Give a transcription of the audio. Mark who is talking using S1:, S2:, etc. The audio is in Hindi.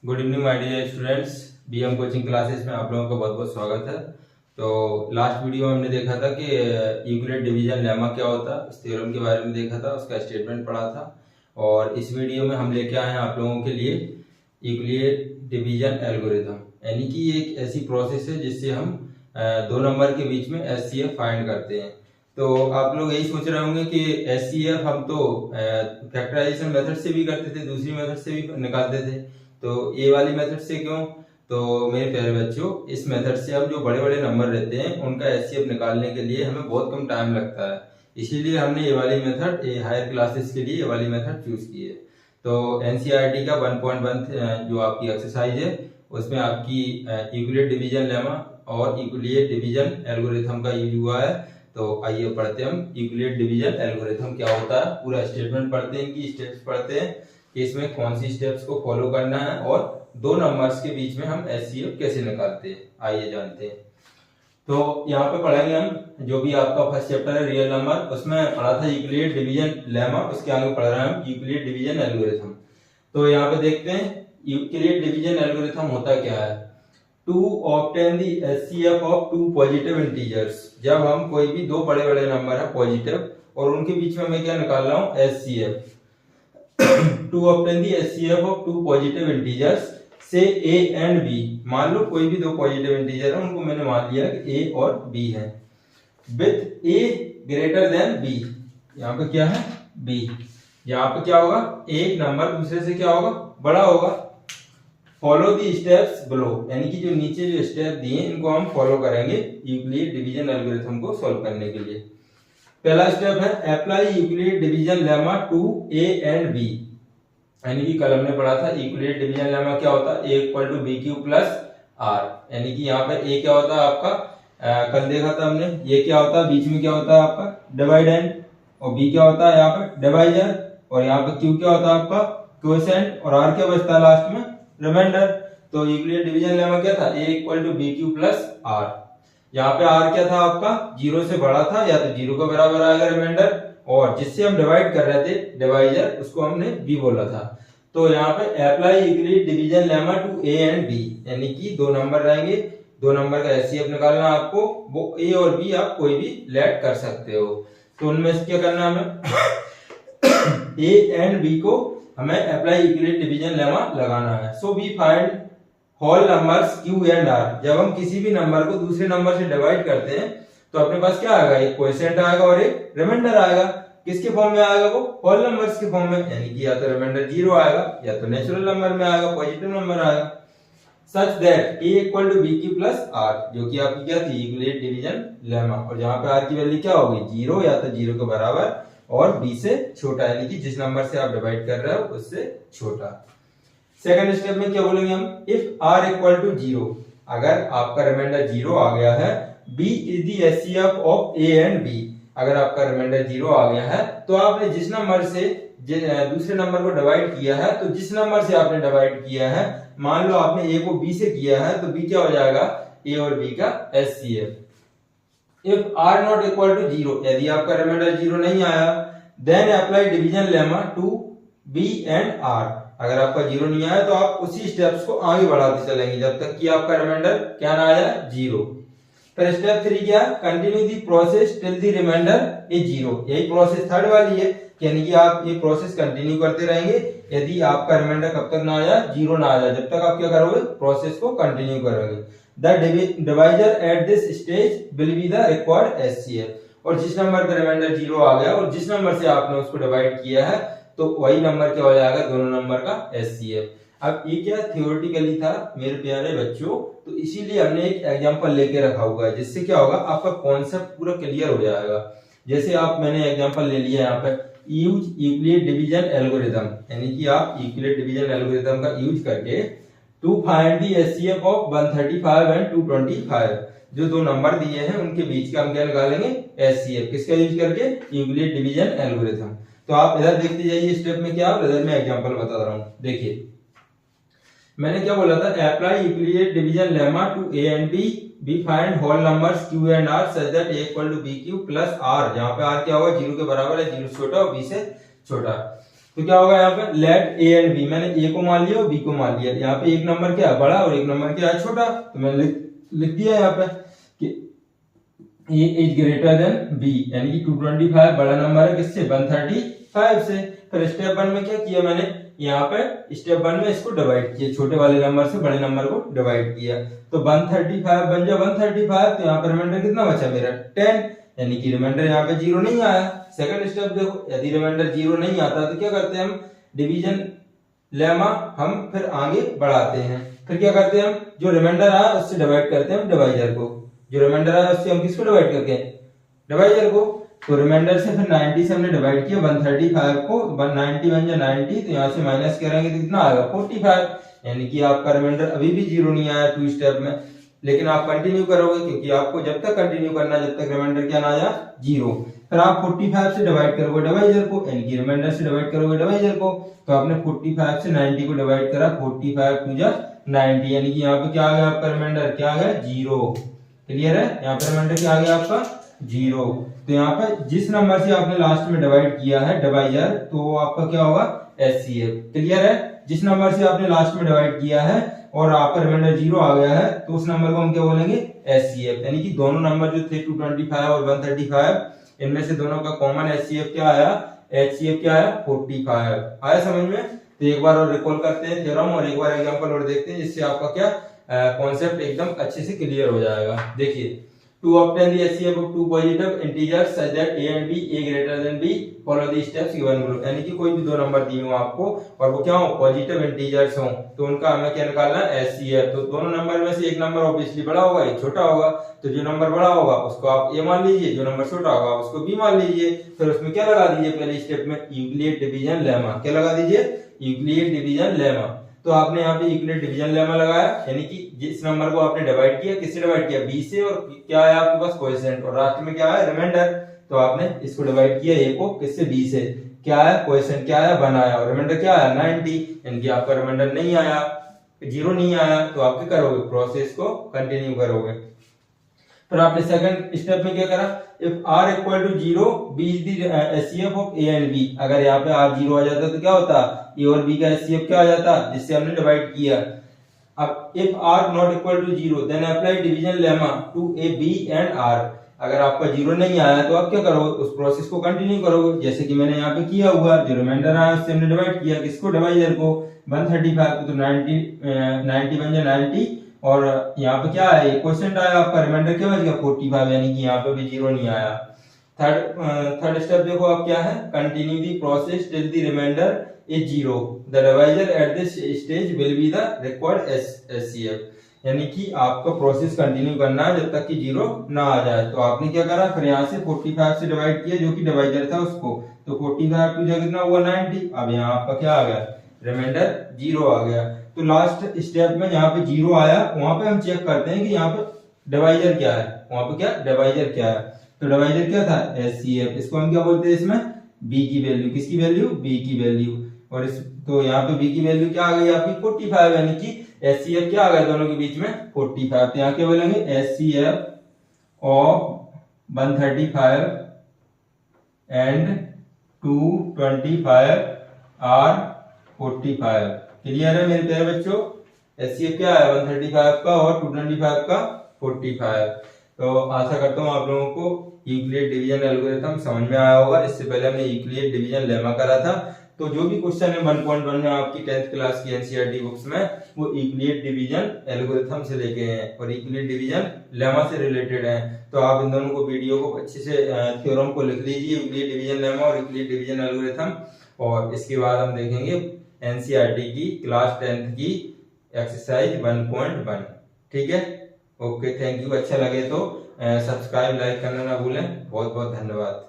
S1: Good evening my dear students. BM coaching classes में आप लोगों का बहुत बहुत स्वागत है। तो लास्ट वीडियो में हमने देखा था कि यूक्लिड डिवीजन लेमा क्या होता है, इस थ्योरम के बारे में देखा था, उसका स्टेटमेंट पढ़ा था। और इस वीडियो में हम लेके आए हैं आप लोगों के लिए यूक्लिड डिवीजन एल्गोरिथम, यानी कि एक ऐसी प्रोसेस है जिससे हम दो नंबर के बीच में एचसीएफ फाइंड करते हैं। तो आप लोग यही सोच रहे होंगे कि एचसीएफ हम तो फैक्टराइजेशन मेथड से भी करते थे, दूसरी मेथड से भी निकालते थे, तो ये वाली मेथड से क्यों? तो मेरे प्यारे बच्चों, इस मेथड से अब जो बड़े बड़े नंबर रहते हैं उनका एचसीएफ निकालने के लिए हमें बहुत कम टाइम लगता है, इसीलिए हमने ये वाली मेथड हायर क्लासेस के लिए ये वाली मेथड चूज की है। तो एनसीईआरटी का 1.1 जो आपकी एक्सरसाइज है उसमें आपकी यूक्लिड डिवीजन लेमा और यूक्लिड डिवीजन एल्गोरिथम का यूज हुआ है। तो आइए पढ़ते हैं हम यूक्लिड डिवीजन एल्गोरिथम क्या होता है, पूरा स्टेटमेंट पढ़ते हैं, इनकी स्टेप्स पढ़ते हैं कि इसमें कौन सी स्टेप्स को फॉलो करना है और दो नंबर्स के बीच में हम एचसीएफ कैसे निकालते हैं। आइए जानते हैं। तो यहाँ पे पढ़ेंगे हम जो भी आपका फर्स्ट चैप्टर है रियल नंबर, उसमें पढ़ा था यूक्लिड डिवीजन लेमा, उसके आगे पढ़ रहे हैं हम यूक्लिड डिवीजन एल्गोरिथम। तो यहाँ पे देखते हैं यूक्लिड डिवीजन एल्गोरिथम होता क्या है। To obtain the HCF of two positive integers, जब हम कोई भी दो बड़े बड़े नंबर है पॉजिटिव और उनके बीच में मैं क्या निकाल रहा हूँ, HCF. To obtain the HCF of two positive integers से ए एंड बी, मान लो कोई भी दो पॉजिटिव इंटीजर है, उनको मैंने मान लिया कि ए और बी है, with A greater than B, यहाँ पे क्या है बी, यहाँ पे क्या होगा, एक नंबर दूसरे से क्या होगा, बड़ा होगा। फॉलो दी स्टेप्स बिलो, यानी कि जो नीचे जो स्टेप दिए इनको हम फॉलो करेंगे यूक्लिड डिवीजन एल्गोरिथम को सॉल्व करने के लिए। पहला स्टेप है apply Euclid division lemma to A and B, यानी कि कल हमने पढ़ा था यूक्लिड डिवीजन लेमा क्या होता है, a equal to b q plus r, यानी कि यहाँ पे ए क्या होता है आपका, कल देखा था हमने, ये क्या होता है बीच में क्या होता है आपका डिवाइडेंड, और बी क्या होता है यहाँ पे डिवाइजर, और यहाँ पे क्यू क्या होता है आपका क्वोशिएंट, और आर क्या बचता है लास्ट में रिमाइंडर। तो यूक्लिड डिवीजन लेमा क्या था, a equal to b q plus r, यहाँ पे आर क्या था आपका, जीरो से बड़ा था या तो जीरो के बराबर आएगा रिमाइंडर, और जिससे हम डिवाइड कर रहे थे डिवाइजर उसको हमने बी बोला था। तो यहाँ पे apply Euclid division lemma to A and B, यानी कि दो नंबर रहेंगे, दो नंबर का एचसीएफ निकालना आपको, वो ए और बी आप कोई भी लेट कर सकते हो। तो उनमें से क्या करना हमें ए एंड बी को हमें अप्लाई यूक्लिड डिवीजन लेमा लगाना है। So we find whole numbers q and r, जब हम किसी भी नंबर को दूसरे नंबर से डिवाइड करते हैं तो अपने पास क्या आएगा, एक क्वोशिएंट आएगा और एक रिमाइंडर आएगा। किसके फॉर्म में आएगा, वो होल नंबर्स के फॉर्म में, यानी कि या तो रिमाइंडर जीरो आएगा या तो नेचुरल नंबर में आएगा, पॉजिटिव नंबर आएगा। Such that a equal to b q plus r, जो कि आपकी क्या थी यूक्लिड डिवीजन लेमा, और जहां पे आर की वैल्यू क्या होगी, जीरो या तो जीरो के बराबर और बी से छोटा, यानी कि जिस नंबर से आप डिवाइड कर रहे हो उससे छोटा। सेकंड स्टेप में क्या बोलेंगे हम, if r equal to zero, अगर आपका रिमाइंडर जीरो आ गया है, b is the HCF of a and b, अगर आपका रिमाइंडर जीरो आ गया है तो आपने जिस नंबर से दूसरे नंबर को डिवाइड किया है, तो जिस नंबर से आपने डिवाइड किया है, मान लो आपने ए को बी से किया है, तो बी क्या हो जाएगा, ए और बी का HCF. If r not equal to zero, यदि आपका रिमाइंडर जीरो नहीं आया, then apply division lemma to b and r, अगर आपका जीरो नहीं आया तो आप उसी स्टेप्स को आगे बढ़ाते चलेंगे जब तक कि आपका रिमाइंडर क्या ना आया, जीरो। फिर स्टेप 3 क्या, continue the process till the reminder is zero, यही प्रोसेस थर्ड वाली है, यानी कि आप ये प्रोसेस कंटिन्यू करते रहेंगे यदि आपका रिमाइंडर कब तक ना आ जाए, जीरो ना आ जाए, जब तक आप क्या करोगे, प्रोसेस को कंटिन्यू करोगे। The divisor at this stage will be the required HCF, और जिस नंबर पे रिमाइंडर जीरो आ गया और जिस नंबर से आपने उसको डिवाइड किया है, तो वही नंबर क्या हो जाएगा, दोनों नंबर का एचसीएफ। अब ये क्या थियोरेटिकली था मेरे प्यारे बच्चों, तो इसीलिए हमने एक एग्जांपल लेके रखा हुआ है, जिससे क्या होगा, आपका कॉन्सेप्ट पूरा क्लियर हो जाएगा। जैसे आप, मैंने एग्जांपल ले लिया यहाँ पे, यूज यूक्लिड डिवीजन एल्गोरिथम, यानी कि आप यूक्लिड डिवीजन एल्गोरिथम का यूज करके to find the HCF of 135 and 225, जो दो नंबर दिए हैं उनके बीच का हम क्या निकालेंगे, एचसीएफ, किसका यूज करके, यूक्लिड डिवीजन एल्गोरिथम। तो आप इधर देखते जाइए स्टेप में क्या, इधर मैं एग्जांपल बता रहा हूँ। देखिए मैंने क्या बोला था, apply Euclid division lemma to A and b, b find whole numbers q and r such that a equal to b q plus r, जहां पे आर क्या होगा, जीरो के बराबर है, जीरो छोटा और बी से छोटा। तो क्या होगा यहाँ पे लेट ए एंड बी, मैंने ए को मान लिया और बी को मान लिया। यहाँ पे एक नंबर क्या है बड़ा और एक नंबर क्या है छोटा, तो मैंने लिख दिया यहाँ पे कि ए इज ग्रेटर देन बी, यानी कि 225 बड़ा नंबर है किससे 135 से। फिर स्टेप 1 में क्या किया मैंने, यहाँ पे स्टेप 1 में इसको डिवाइड किया, छोटे वाले नंबर से बड़े नंबर को डिवाइड किया, तो 135 बन जाए 135, तो यहाँ पर रिमाइंडर कितना बचा मेरा 10, यानी कि रिमाइंडर यहाँ पे 0 नहीं आया। सेकंड स्टेप देखो, यदि रिमाइंडर 0 नहीं आता तो क्या करते हैं हम, डिवीजन लेमा हम फिर आगे बढ़ाते हैं। फिर क्या करते हैं हम, जो रिमाइंडर आया उससे डिवाइड करते हैं डिवाइजर को, जो रिमाइंडर आया उससे हम किसको डिवाइड करते हैं डिवाइजर को। तो रिमाइंडर से फिर 90 से हमने डिवाइड किया 135 को, 90 बन जाए 90, तो यहाँ से माइनस करेंगे तो कितना आएगा 45, यानी कि आपका रिमाइंडर अभी भी 0 नहीं आया 2 स्टेप में। लेकिन आप कंटिन्यू करोगे, क्योंकि आपको जब तक कंटिन्यू करना जब तक रिमाइंडर क्या ना आ जाए 0। फिर आप 45 से डिवाइड करोगे डिवाइजर को, यानी कि रिमाइंडर से डिवाइड करोगे डिवाइजर को, तो आपने 45 से 90 को डिवाइड करा, 45 2 जा 90, यानी कि यहाँ पे क्या आ गया आपका रिमाइंडर, क्या आ गया 0। क्लियर है, यहाँ पे रिमाइंडर क्या आ गया आपका 0। तो यहाँ पे जिस नंबर से आपने लास्ट में डिवाइड किया है डिवाइजर, तो आपका क्या होगा एचसीएफ। क्लियर है, जिस नंबर से आपने लास्ट में डिवाइड किया है और आपका रिमाइंडर 0 आ गया है, तो उस नंबर को हम क्या बोलेंगे एचसीएफ। यानी कि दोनों नंबर जो थे 225 और 135, इनमें से दोनों का कॉमन एचसीएफ क्या आया, एचसीएफ क्या आया 45 आया समझ में। तो एक बार और रिकॉल करते हैं थ्योरम और एक बार एग्जांपल और देखते हैं, जिससे आपका क्या कॉन्सेप्ट एकदम अच्छे से क्लियर हो जाएगा। देखिए, to obtain the HCF of two positive integers such that a and b a greater than b, follow the steps given below। यानी कि कोई भी दो नंबर दिए हो आपको और वो क्या हो पॉजिटिव इंटीजर्स हो, तो उनका हमें क्या निकालना है HCF। तो दोनों नंबर में से एक नंबर ऑब्वियसली बड़ा होगा एक छोटा होगा, तो जो नंबर बड़ा होगा उसको आप a मान लीजिए, जो नंबर छोटा होगा उसको b मान लीजिए। फिर उसमें क्या लगा दीजिए पहले स्टेप में यूक्लिड डिवीजन लेमा, क्या लगा दीजिए यूक्लिड डिवीजन लेमा। तो आपने यहाँ पे यूक्लिड डिवीजन लेमा लगाया, यानी कि जिस नंबर को आपने डिवाइड किया किससे डिवाइड किया b से, और क्या आया आपके पास कोएफिशिएंट, और लास्ट में क्या आया रिमाइंडर। तो आपने इसको डिवाइड किया a को किससे b से, क्या आया कोएफिशिएंट क्या आया 1 आया, और रिमाइंडर क्या आया 90, यानी कि आपका रिमाइंडर नहीं आया 0 नहीं आया, तो आप क्या करोगे प्रोसेस को कंटिन्यू करोगे। फिर आपने सेकंड स्टेप में क्या करा, if r equal to 0 b is the HCF of a and b। अगर यहाँ पे r 0 आ जाता तो क्या होता, a और b का एचसीएफ क्या आ जाता जिससे हमने डिवाइड किया। अब if r not equal to 0 then apply division lemma to a b and r। अगर आपका 0 नहीं आया तो आप क्या करोगे उस प्रोसेस को कंटिन्यू करोगे, जैसे कि मैंने यहाँ पे किया हुआ, जो रिमाइंडर आया उससे हमने डिवाइड किया किसको डिवाइजर को 135 को, तो 90 बन जाए 90, और यहाँ पे क्या है क्वेश्चन आया आपका रिमाइंडर क्या बच गया 45, यानी कि यहाँ पे भी 0 नहीं आया। थर्ड स्टेप देखो आप क्या है, continue the process till the reminder is 0, the divisor at this stage will be the required HCF. यानी कि आपका प्रोसेस कंटिन्यू करना है जब तक कि 0 ना आ जाए। तो आपने क्या करा, फिर यहाँ से 45 से डिवाइड किया जो कि डिवाइजर था उसको, तो 45 टू जा कितना हुआ 90। अब यहाँ आपका क्या आ गया रिमाइंडर 0 आ गया। तो लास्ट स्टेप में जहाँ पे 0 आया वहां पे हम चेक करते हैं कि यहाँ पे डिवाइजर क्या है, वहां पे क्या डिवाइजर क्या है। तो डिवाइजर क्या था एचसीएफ, इसको हम क्या बोलते हैं इसमें b की वैल्यू, किसकी वैल्यू b की वैल्यू, और इस तो यहाँ पे b की वैल्यू क्या आ गई आपकी 45, यानी कि एचसीएफ क्या आ गया दोनों के बीच में 45। तो यहाँ क्या बोलेंगे HCF of 135 and 225 are 45। Clear है मेरे प्यारे बच्चों, एचसीएफ क्या है 135 का और 225 का 45। तो आशा करता हूँ आप लोगों को यूक्लिड डिवीजन एल्गोरिथम समझ में आया होगा। इससे पहले हमने यूक्लिड डिवीजन लेमा करा था, तो जो भी क्वेश्चन है 1.1 में आपकी 10th क्लास की एनसीईआरटी बुक्स में वो यूक्लिड डिवीजन एल्गोरिथम से लेके हैं और यूक्लिड डिवीजन लेमा से रिलेटेड है। तो आप इन दोनों को वीडियो को अच्छे से थ्योरम को लिख लीजिए, यूक्लिड डिवीजन लेमा और यूक्लिड डिवीजन एल्गोरिथम, और इसके बाद हम देखेंगे एनसीईआरटी की क्लास 10th की एक्सरसाइज 1.1। ठीक है, ओके, थैंक यू। अच्छा लगे तो सब्सक्राइब लाइक करना ना भूलें। बहुत बहुत धन्यवाद।